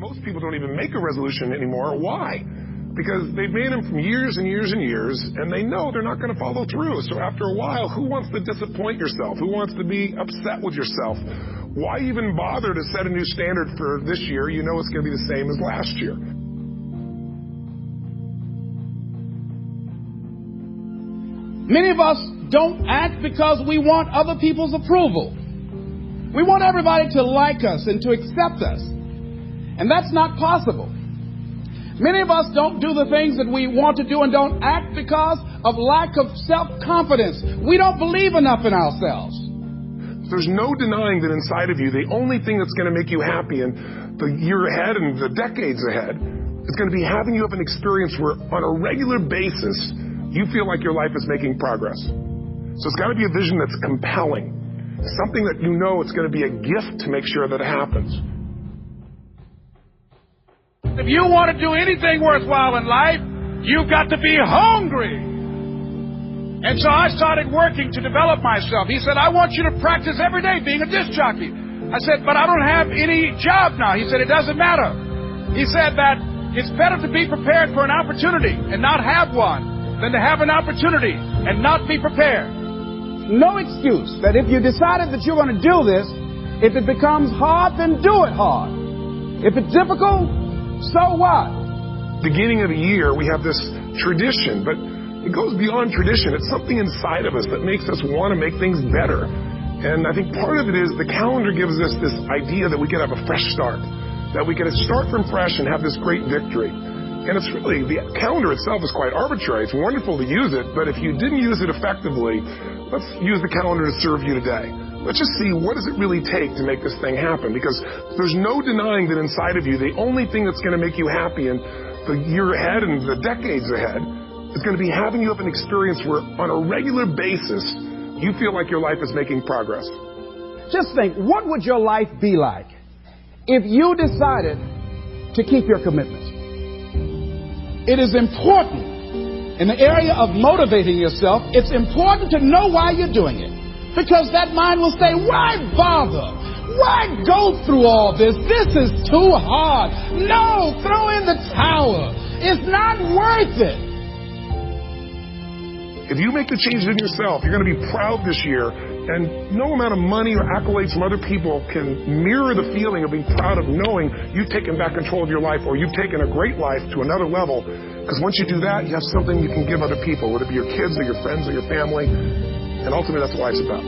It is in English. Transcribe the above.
Most people don't even make a resolution anymore. Why? Because they've made them from years and years and years, and they know they're not going to follow through. So after a while, who wants to disappoint yourself? Who wants to be upset with yourself? Why even bother to set a new standard for this year? You know it's going to be the same as last year. Many of us don't act because we want other people's approval. We want everybody to like us and to accept us. And that's not possible. Many of us don't do the things that we want to do and don't act because of lack of self-confidence. We don't believe enough in ourselves. There's no denying that inside of you, the only thing that's going to make you happy in the year ahead and the decades ahead is going to be having you have an experience where on a regular basis, you feel like your life is making progress. So it's got to be a vision that's compelling. Something that you know it's going to be a gift to make sure that it happens. If you want to do anything worthwhile in life, you've got to be hungry. And so I started working to develop myself. He said, I want you to practice every day being a disc jockey. I said, but I don't have any job now. He said, it doesn't matter. He said that it's better to be prepared for an opportunity and not have one than to have an opportunity and not be prepared. No excuse that if you decided that you're going to do this, if it becomes hard, then do it hard. If it's difficult, so what? Beginning of the year, we have this tradition, but it goes beyond tradition. It's something inside of us that makes us want to make things better. And I think part of it is the calendar gives us this idea that we can have a fresh start, that we can start from fresh and have this great victory. And it's really, the calendar itself is quite arbitrary. It's wonderful to use it, but if you didn't use it effectively, let's use the calendar to serve you today. Let's just see, what does it really take to make this thing happen? Because there's no denying that inside of you, the only thing that's going to make you happy in the year ahead and the decades ahead is going to be having you have an experience where on a regular basis, you feel like your life is making progress. Just think, what would your life be like if you decided to keep your commitments? It is important in the area of motivating yourself. It's important to know why you're doing it. Because that mind will say, why bother? Why go through all this? This is too hard. No, throw in the towel. It's not worth it. If you make the changes in yourself, you're going to be proud this year. And no amount of money or accolades from other people can mirror the feeling of being proud of knowing you've taken back control of your life or you've taken a great life to another level. Because once you do that, you have something you can give other people, whether it be your kids or your friends or your family. And ultimately, that's what life's about.